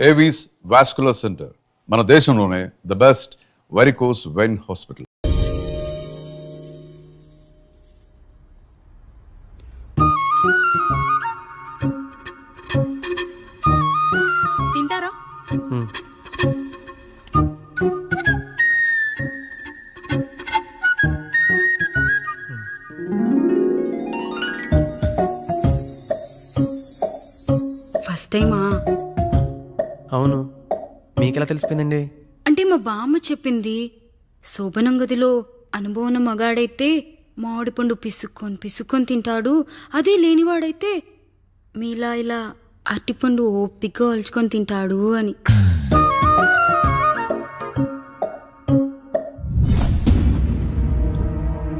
Avis vascular centre మన దేశంలోనే the best varicose vein hospital. తింటారా? ఫస్ట్ టైమా? అవును, మీకెలా తెలిసిపోయిందండి? అంటే మా బామ్మ చెప్పింది. శోభనం గదిలో అనుభవం మగాడైతే మామిడి పండు పిసుక్కొని తింటాడు, అదే లేనివాడైతే మీలా ఇలా అరటిపండు ఓపిగ్గా ఒలుచుకొని తింటాడు అని.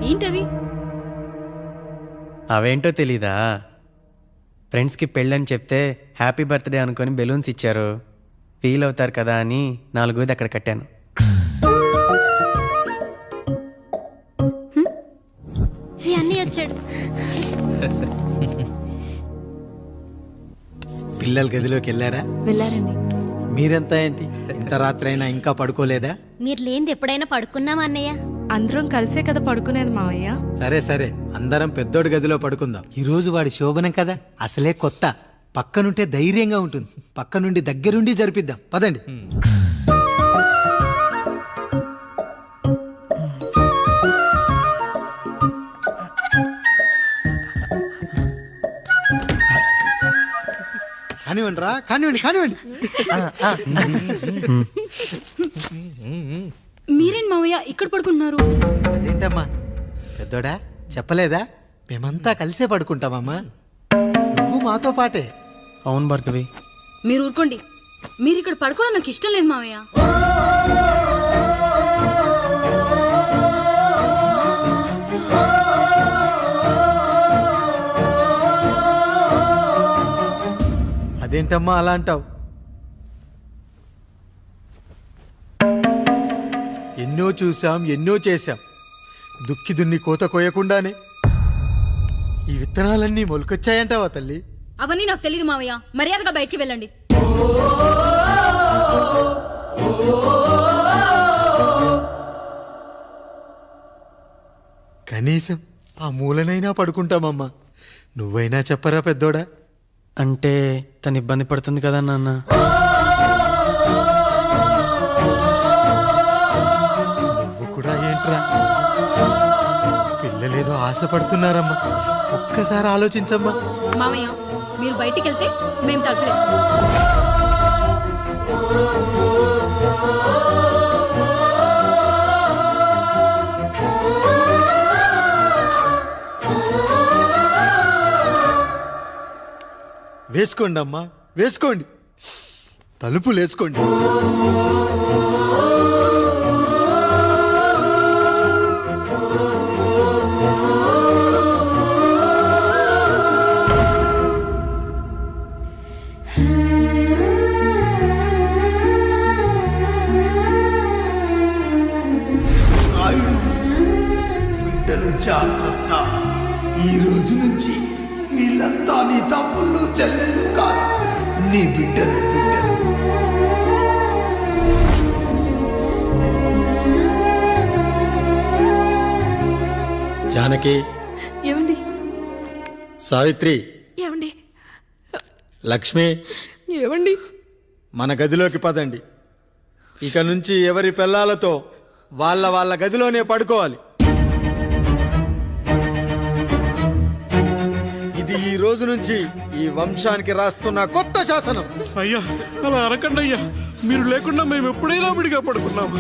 ఏంటవి? అవేంటో తెలీదా? ఫ్రెండ్స్కి పెళ్ళని చెప్తే హ్యాపీ బర్త్డే అనుకొని బెలూన్స్ ఇచ్చారు, ఫీల్ అవుతారు కదా అని 4 అక్కడ కట్టాను. అన్నీ వచ్చాడు. పిల్లల గదిలోకి వెళ్ళారా? వెళ్ళారండి. మీరెంత ఏంటి ఇంత రాత్రి అయినా ఇంకా పడుకోలేదా? మీరు లేనిది ఎప్పుడైనా పడుకున్నామా అన్నయ్య? అందరం కలిసే కదా పడుకునేది మావయ్య. సరే సరే, అందరం పెద్దోడి గదిలో పడుకుందాం. ఈ రోజు వాడి శోభనం కదా, అసలే కొత్త. పక్కనుంటే ధైర్యంగా ఉంటుంది, పక్క నుండి దగ్గరుండి జరిపిద్దాం. పదండి. కానివ్వండి రా, కానివ్వండి కానివ్వండి. మీరేం మావయ్య ఇక్కడ పడుకుంటున్నారు? అదేంటమ్మా పెద్దోడా, చెప్పలేదా? మేమంతా కలిసే పడుకుంటామమ్మా, నువ్వు మాతో పాటే. అవును భార్గవి. మీరు ఊరుకోండి, మీరు ఇక్కడ పడుకోవడం నాకు ఇష్టం లేదు మావయ్య. అదేంటమ్మా అలా అంటావు? ఎన్నో చూసాం, ఎన్నో చేశాం. దుక్కి దున్ని కోత కోయకుండానే ఈ విత్తనాలన్నీ మొలకొచ్చాయంటావా తల్లి? అవన్నీ నాకు తెలియదు మావయ్య, మర్యాదగా బయటికి వెళ్ళండి. కనీసం ఆ మూలనైనా పడుకుంటామమ్మా. నువ్వైనా చెప్పరా పెద్దోడా? అంటే తను ఇబ్బంది పడుతుంది కదా నాన్న. నువ్వు కూడా ఏంట్రా, పిల్లలేదో ఆశపడుతున్నారమ్మా, ఒక్కసారి ఆలోచించమ్మా. మావయ్య మీరు బయటికి వెళ్తే మేము తలుపులేస్తాం. వేసుకోండి అమ్మా, వేసుకోండి, తలుపులు వేసుకోండి. బిడ్డలు జాగ్రత్త. ఈ రోజు నుంచి వీళ్ళంతా నీ తమ్ముళ్ళు చెల్లెళ్ళు కాదు, నీ బిడ్డలు. జానకి, ఏమండి? సావిత్రి, ఏమండి? లక్ష్మి, ఏమండి? మన గదిలోకి పదండి. ఇక నుంచి ఎవరి పిల్లలతో వాళ్ళ గదిలోనే పడుకోవాలి. ఇది ఈ రోజు నుంచి ఈ వంశానికి రాస్తున్న కొత్త శాసనం. అయ్యా అలా అరకండి అయ్యా, మీరు లేకుండా మేము ఎప్పుడైనా విడిగా పడుకున్నాము.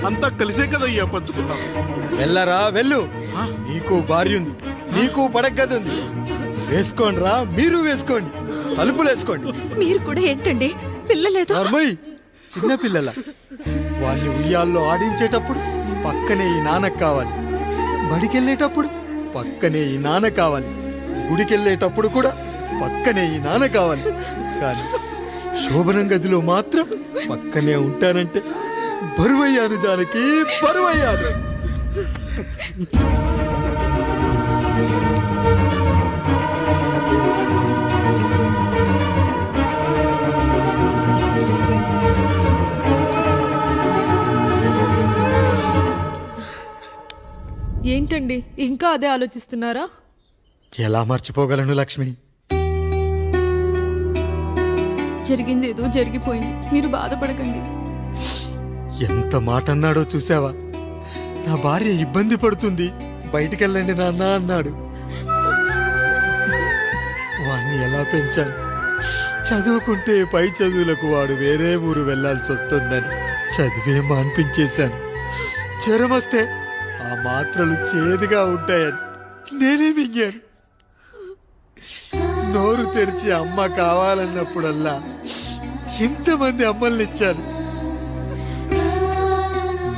అంతా కలిసే కదయ్యా పంచుకున్నాం. వెళ్ళరా వెళ్ళు, నీకు భార్య ఉంది, నీకు పడగది ఉంది. వేసుకోండి రా, మీరు వేసుకోండి, తలుపులు వేసుకోండి. మీరు కూడా ఏంటండి, పిల్లలేదు? నర్మయ్, చిన్న పిల్లల వాళ్ళని ఉయ్యాల్లో ఆడించేటప్పుడు పక్కనే ఈ నాన్న కావాలి, బడికెళ్ళేటప్పుడు పక్కనే ఈ నాన్న కావాలి, గుడికెళ్ళేటప్పుడు కూడా పక్కనే ఈ నాన్న కావాలి. కానీ శోభనం గదిలో మాత్రం పక్కనే ఉంటానంటే బరువయ్యాను జానకి, బరువయ్యాను. ఏంటండి ఇంకా అదే ఆలోచిస్తున్నారా? ఎలా మర్చిపోగలను లక్ష్మి? జరిగిందేదో జరిగిపోయింది, మీరు బాధపడకండి. ఎంత మాట అన్నాడో చూసావా? నా భార్య ఇబ్బంది పడుతుంది, బయటికెళ్ళండి నాన్న అన్నాడు. వాణ్ణి ఎలా పెంచాను? చదువుకుంటే పై చదువులకు వాడు వేరే ఊరు వెళ్లాల్సి వస్తుందని చదివే మాన్పించేశాను. జ్వరం వస్తే ఆ మాత్రలు చేదుగా ఉంటాయని నేనే మింగాను. నోరు తెరిచి అమ్మ కావాలన్నప్పుడల్లా ఎంతమంది అమ్మల్ని ఇచ్చాను.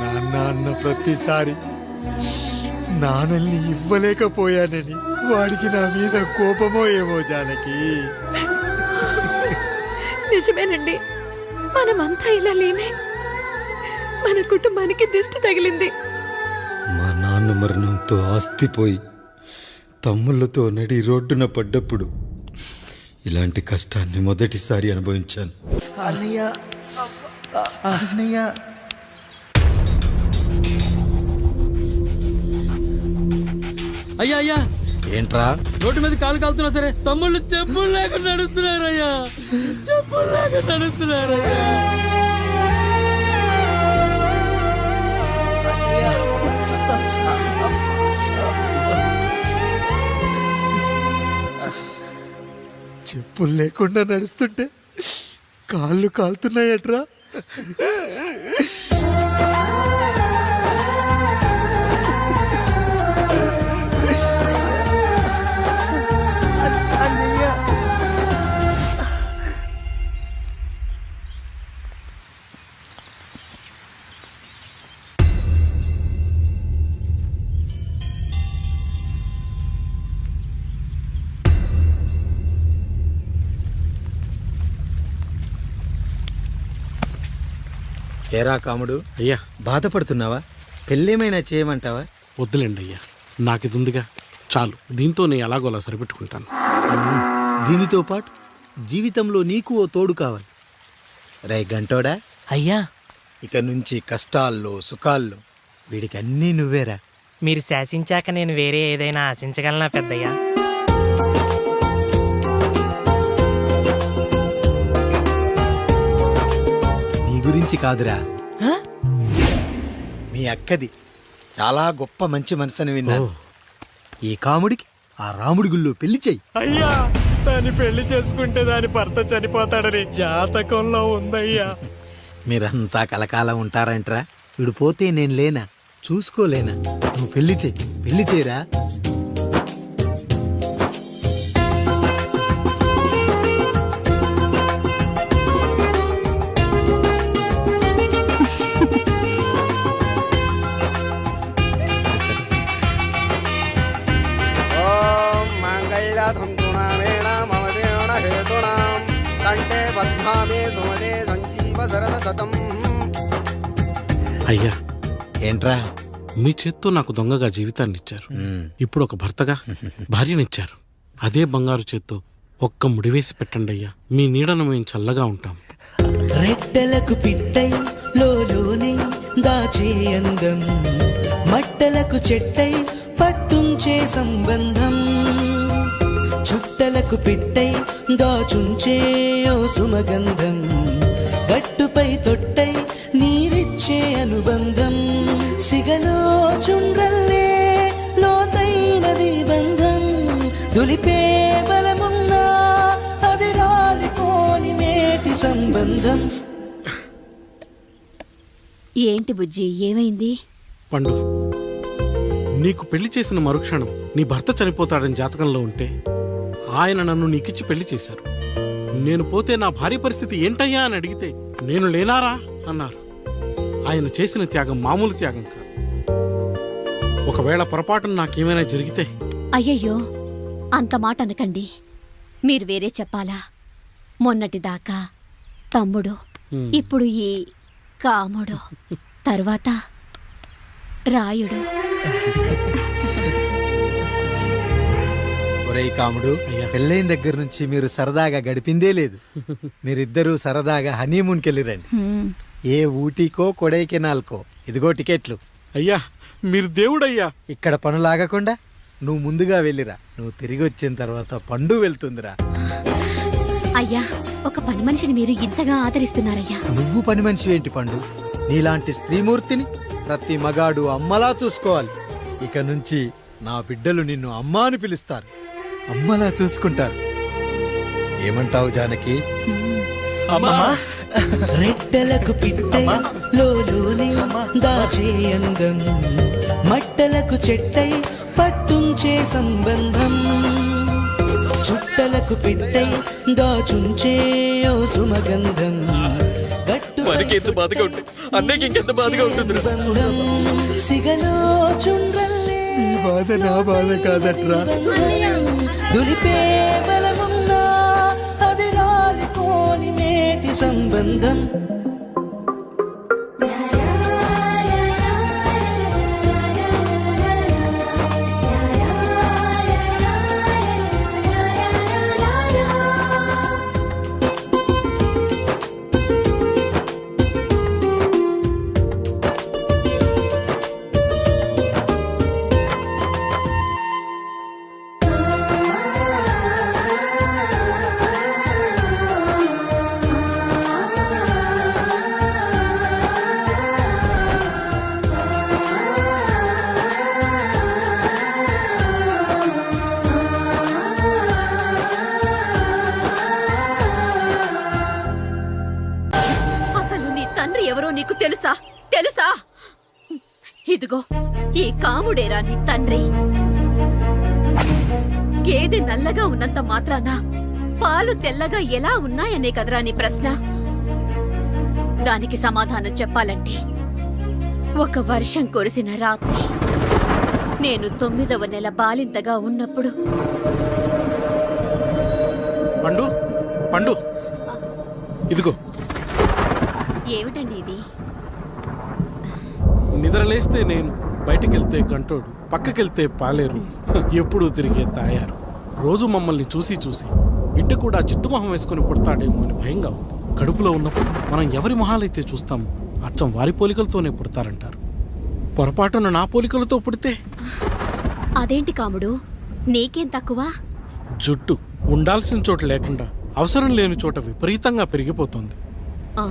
నాన్న అన్న ప్రతిసారి నాన్నల్ని ఇవ్వలేకపోయానని వాడికి నా మీద కోపమో ఏమో జానకి. నిజమేనండి, మనమంతా ఇలా లేమే. మన కుటుంబానికి దిష్టి తగిలింది. మా నాన్న మరణంతో ఆస్తిపోయి తమ్ముళ్ళతో నడి రోడ్డున పడ్డప్పుడు ఇలాంటి కష్టాన్ని మొదటిసారి అనుభవించాను. అన్నయ్య అన్నయ్య అయ్యా అయ్యా, ఏంట్రా? రోడ్డు మీద కాలు కాలుతున్నా సరే తమ్ముళ్ళు చెప్పులు లేకుండా నడుస్తున్నారయ్యా, చెప్పులు లేకుండా నడుస్తున్నారయ్యా. చెప్పులు లేకుండా నడుస్తుంటే కాళ్ళు కాలుతున్నాయట్రా. ఏరా కాముడు, అయ్యా బాధపడుతున్నావా? పెళ్ళేమైనా చేయమంటావా? వద్దులేండి అయ్యా, నాకు ఇది ఉందిగా చాలు, దీంతో నేను ఎలాగోలా సరిపెట్టుకుంటాను. దీనితో పాటు జీవితంలో నీకు ఓ తోడు కావాలి. రే గంటోడా, అయ్యా, ఇక నుంచి కష్టాల్లో సుఖాల్లో వీడికి అన్నీ నువ్వేరా. మీరు శాసించాక నేను వేరే ఏదైనా ఆశించగలనా పెద్దయ్యా? నీ గురించి కాదురా, మీ అక్కది చాలా గొప్ప మంచి మనసుని విన్నాను. ఈ కాముడికి ఆ రాముడి గుళ్ళో పెళ్లి చెయ్యి. అయ్యా, దాన్ని పెళ్లి చేసుకుంటే దాని భర్త చనిపోతాడని జాతకంలో ఉందయ్యా. మీరంతా కలకాలం ఉంటారంటరా? వీడు పోతే నేను లేనా? చూసుకోలేనా? నువ్వు పెళ్లి చెయ్యి, పెళ్లి చేయరా. అయ్యా, ఏంట్రా? మీ చేత్తో నాకు దొంగగా జీవితాన్ని ఇచ్చారు, ఇప్పుడు ఒక భర్తగా భార్యనిచ్చారు. అదే బంగారు చేత్తో ఒక్క ముడివేసి పెట్టండి అయ్యా, మీ నీడను మేము చల్లగా ఉంటాం. రెట్టలకు పిట్టై లోలోనే దాచే అందం, మట్టలకు చెట్టై పట్టుంచే సంబంధం, చుట్టలకు పిట్టై దాచుంచే ఓ సుమగంధం, గట్టుపై తొట్టై నీరిచ్చే అనుబంధం, సిగలో చుండ్రల్లే లోతైనది బంధం, దులిపే బలమున్నా అది రాలిపోని మేటి సంబంధం. ఏంటి బుజ్జి, ఏమైంది? పండు, నీకు పెళ్లి చేసిన మరుక్షణం నీ భర్త చనిపోతాడని జాతకంలో ఉంటే ఆయన నన్ను నీకిచ్చి పెళ్లి చేశారు. నేను పోతే నా భార్య పరిస్థితి ఏంటయ్యా అని అడిగితే నేను లేనారా అన్నారు. ఆయన చేసిన త్యాగం మామూలు త్యాగం కాదు. ఒకవేళ పొరపాటున నాకేమైనా జరిగితే? అయ్యయ్యో, అంత మాట అనకండి. మీరు వేరే చెప్పాలా? మొన్నటిదాకా తమ్ముడు, ఇప్పుడు ఈ కాముడు, తర్వాత రాయుడు. ఒరేయ్ కాముడు, పెళ్ళైన దగ్గర నుంచి మీరు సరదాగా గడిపిందే లేదు. మీరిద్దరూ సరదాగా హనీమూన్కి వెళ్ళిరండి. ఏ ఊటీకో కొడైకెనాల్కో. ఇదిగో టికెట్లు. అయ్యా, మీరు దేవుడయ్యా. ఇక్కడ పనులాగకుండా నువ్వు ముందుగా వెళ్ళిరా. నువ్వు తిరిగి వచ్చిన తర్వాత పండు వెళ్తుందిరా. అయ్యా, ఒక పని మనిషిని మీరు ఇంతగా ఆదరిస్తున్నారయ్యా. నువ్వు పని మనిషి ఏంటి పండు? నీలాంటి స్త్రీమూర్తిని ప్రతి మగాడు అమ్మలా చూసుకోవాలి. ఇక నుంచి నా బిడ్డలు నిన్ను అమ్మా అని పిలుస్తారు, అమ్మలా చూసుకుంటారు. ఏమంటావు జానకి? రెట్టలకు పిట్టై లోలోనే దాచే అందం, మట్టలకు చెట్టై పట్టుంచే సంబంధం, చుట్టలకు పెట్టై దాచుంచే ఓ సుమగంధం, ఎంత బాధగా ఉంటుంది అన్నకి ఇంకెంత బాధగా ఉంటుంది. సిగలో చుండ్రల్లే ఈ బాధ నా బాధ కాదట్రా. దులిపే బలమున్నా అది రాలిపోని నేటి సంబంధం. అసలు నీ తండ్రి ఎవరో నీకు తెలుసా? తెలుసా? ఇదిగో ఈ కాముడేరా నీ తండ్రి. గేదె నల్లగా ఉన్నంత మాత్రాన పాలు తెల్లగా ఎలా ఉన్నాయనే కదరా నీ ప్రశ్న. దానికి సమాధానం చెప్పాలంటే ఒక వర్షం కురిసిన రాత్రి నేను 9వ నెల బాలింతగా ఉన్నప్పుడు. పండు పండు ఇదిగో. ఏమిటండి ఇది? నిద్రలేస్తే నేను, బయటికెళ్తే గంటోడు, పక్కకెళ్తే పాలేరు, ఎప్పుడూ తిరిగే తాయారు. రోజు మమ్మల్ని చూసి చూసి బిడ్డ కూడా చిట్టుమొహం వేసుకుని పుడతాడేమో అని భయంగా ఉంది. కడుపులో ఉన్నప్పుడు మనం ఎవరి మొహాలైతే చూస్తామో అచ్చం వారి పోలికలతోనే పుడతారంటారు. పొరపాటున నా పోలికలతో పుడితే? అదేంటి కాముడు, నీకేం తక్కువ? జుట్టు ఉండాల్సిన చోట లేకుండా అవసరం లేని చోట విపరీతంగా పెరిగిపోతుంది. ఆ,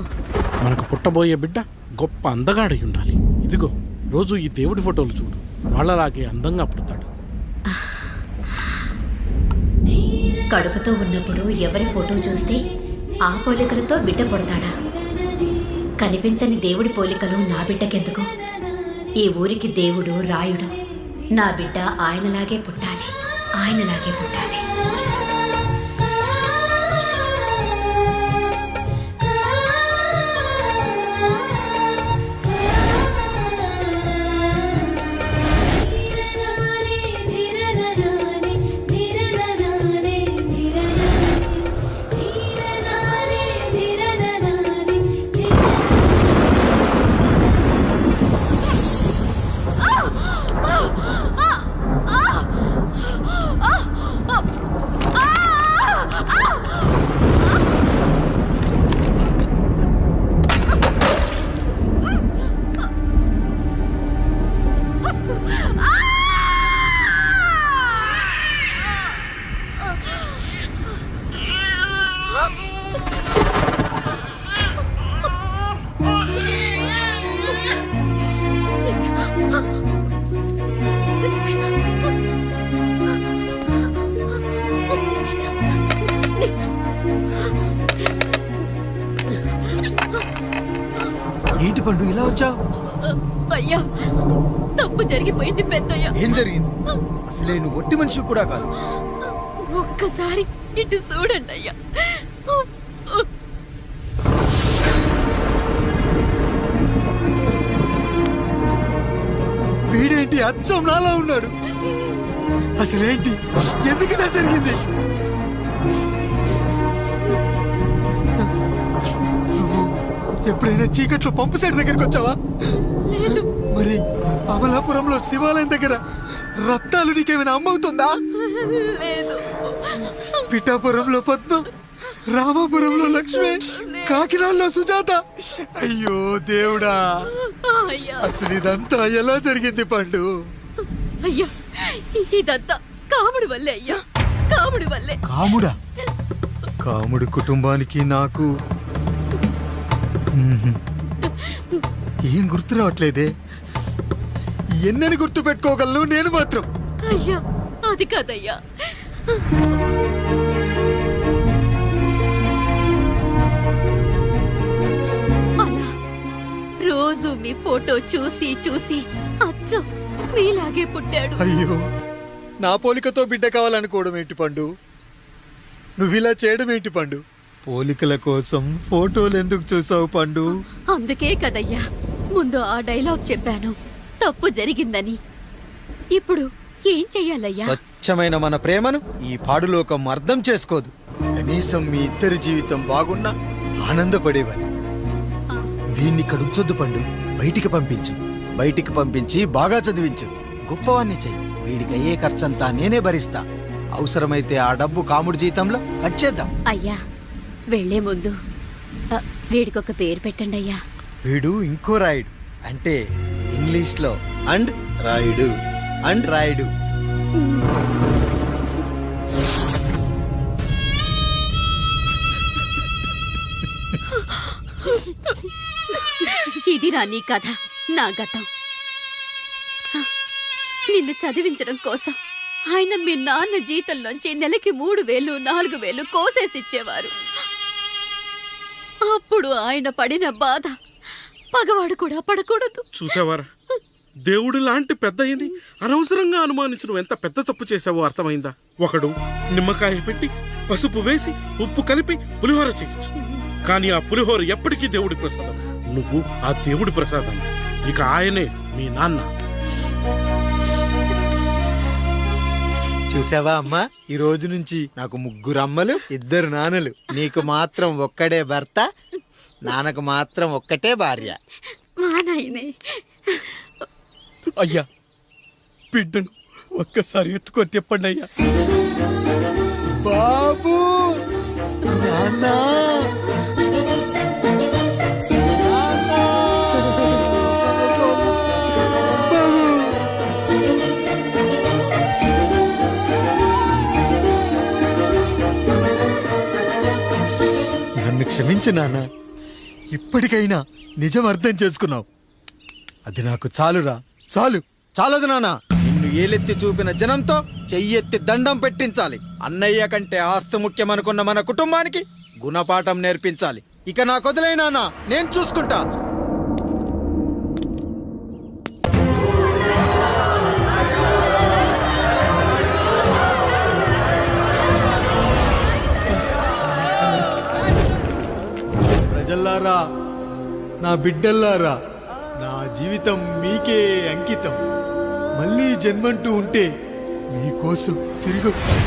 మనకు పుట్టబోయే బిడ్డ గొప్ప అందగాడై ఉండాలి. ఇదిగో రోజు ఈ దేవుడి ఫోటోలు చూడు, వాళ్ళలాగే అందంగా పుడతాడు. కడుపుతో ఉన్నప్పుడు ఎవరి ఫోటో చూస్తే ఆ పోలికలతో బిడ్డ పుడతాడా? కనిపించని దేవుడి పోలికలు నా బిడ్డకెందుకు? ఈ ఊరికి దేవుడు రాయుడు. నా బిడ్డ ఆయనలాగే పుట్టాలి, ఆయనలాగే పుట్టాలి. ఏంటి పండు ఇలా వచ్చావు? అయ్యా, తప్పు జరిగిపోయింది పెద్దయ్యా. ఏం జరిగింది? అసలే నువ్వు ఒట్టి మనిషి కూడా కాదు. ఒక్కసారి ఇటు చూడండి అయ్యా. వీడేంటి అచ్చం నాలా ఉన్నాడు? అసలేంటి, ఎందుకు ఇలా జరిగింది? నువ్వు ఎప్పుడైనా చీకట్లో పంపు సైడ్ దగ్గరికి వచ్చావా? మరి అమలాపురంలో శివాలయం దగ్గర రత్నాలు నీకేమైనా అమ్మవుతుందా? లేదు. పిఠాపురంలో పద్మం రామాపురంలో లక్ష్మి, కాకినాడలో సుజాత. అయ్యో దేవుడా, అసలు ఇదంతా ఎలా జరిగింది పండు? అయ్యా ఇదంతా కాముడి వల్లే అయ్యా, కాముడి వల్లే. కాముడా? కాముడి కుటుంబానికి నాకు ఏం గుర్తు రావట్లేదే. ఎన్నని గుర్తు పెట్టుకోగలను నేను మాత్రం. అయ్యా అది కాదయ్యా, అలా రోజు మీ ఫోటో చూసి చూసి అచ్చం మీలాగే పుట్టాడు. అయ్యో, నా పోలికతో బిడ్డ కావాలనుకోవడం ఏంటి పండు? నువ్విలా చేయడం ఏంటి పండు? పోలికల కోసం ఫోటోలు ఎందుకు చూసావు పండు? అందుకే కదయ్యా ముందు ఆ డైలాగ్ చెప్పాను, తప్పు జరిగిందని. ఇప్పుడు ఏం చెయ్యాలయ్యా? స్వచ్ఛమైన మన ప్రేమను ఈ పాడులోకం అర్థం చేసుకోదు. కనీసం మీ ఇద్దరి జీవితం బాగున్నా ఆనందపడేవాడి. వీణ్ణి ఇక్కడ ఉంచొద్దు పండు, బయటికి పంపించు. బయటికి పంపించి బాగా చదివించు, గొప్పవాణ్ణి చెయ్యి. వీడికి అయ్యే ఖర్చంతా నేనే భరిస్తా. అవసరమైతే ఆ డబ్బు కాముడి జీతంలో వచ్చేద్దాం. అయ్యా వెళ్లే ముందు వీడికొక పేరు పెట్టండి అయ్యా. వీడు ఇంకో రాయుడు, అంటే ఇంగ్లీష్లో అండ్ రాయుడు, అండ్ రాయుడు. ఇది రా నీ కథ, నా గతం. నిన్ను చదివించడం కోసం ఆయన మీ నాన్న జీతంలోంచి నెలకి 3,000 4,000 కోసేసిచ్చేవారు. అప్పుడు ఆయన పడిన బాధ పగవాడు కూడా పడకూడదు. చూసావారా, దేవుడు లాంటి పెద్దయ్యని అనవసరంగా అనుమానించడం ఎంత పెద్ద తప్పు చేసావో అర్థమైందా? ఒకడు నిమ్మకాయ పెట్టి పసుపు వేసి ఉప్పు కలిపి పులిహోర చేయొచ్చు, కానీ ఆ పులిహోర ఎప్పటికీ దేవుడి ప్రసాదం. నువ్వు ఆ దేవుడి ప్రసాదం. ఇక ఆయనే మీ నాన్న. చూసావా అమ్మా, ఈ రోజు నుంచి నాకు 3 అమ్మలు 2 నాన్నలు. నీకు మాత్రం ఒక్కడే భర్త, నాన్నకు మాత్రం ఒక్కటే భార్య. మా నాయనే. అయ్యా, బిడ్డను ఒక్కసారి ఎత్తుకొని తిప్పండి అయ్యా. బాబు, నాన్నా, నన్ను క్షమించు నాన్న. ఇప్పటికైనా నిజం అర్థం చేసుకున్నావు. అది నాకు చాలురా, చాలు. చాలదు నాన్న, నిన్ను ఏలెత్తి చూపిన జనంతో చెయ్యెత్తి దండం పెట్టించాలి. అన్నయ్య కంటే ఆస్తి ముఖ్యమనుకున్న మన కుటుంబానికి గుణపాఠం నేర్పించాలి. ఇక నాకు వదిలే నాన్న, నేను చూసుకుంటా. ప్రజల్లారా, నా బిడ్డల్లారా, నా జీవితం మీకే అంకితం. మళ్ళీ జన్మంటూ ఉంటే మీకోసం తిరిగి వస్తాను.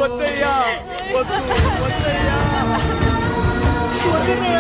వద్దయ్యా, వద్దు, వద్దయ్యా, వద్దునే.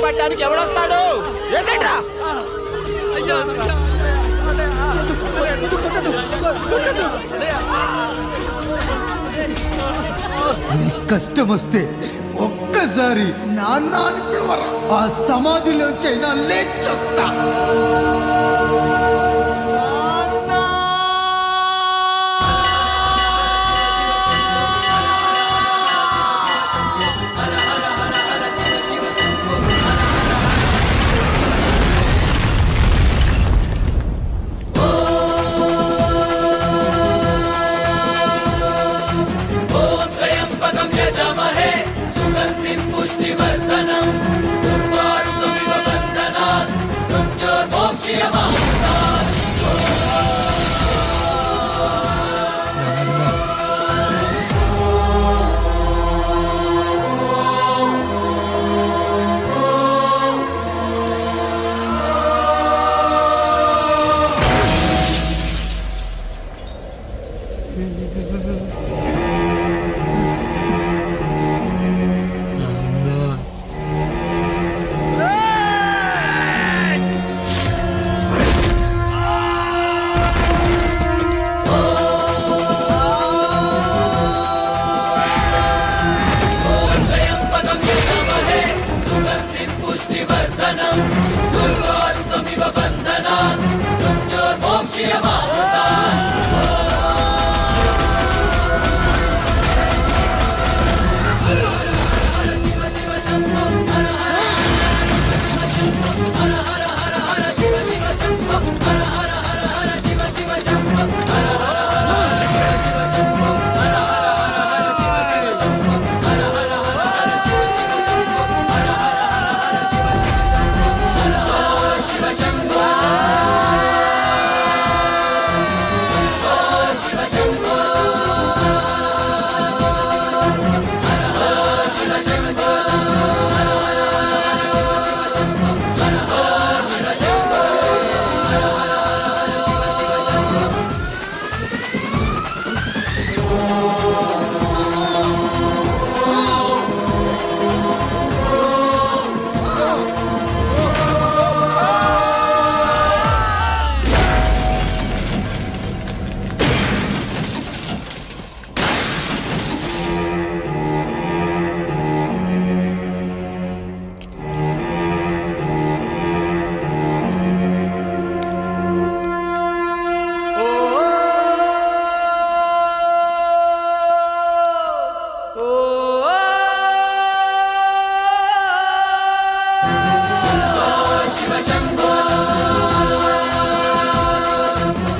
పట్టడానికి ఎవడొస్తాడు? వేసేట్రా. కష్టం వస్తే ఒక్కసారి నాన్న అని పిలవరా, ఆ సమాధిలోంచైనా లేచొస్తా. పుష్టివర్ధనం, దుర్వారుకమివ బంధనాత్, మృత్యోర్మోక్షయమాం.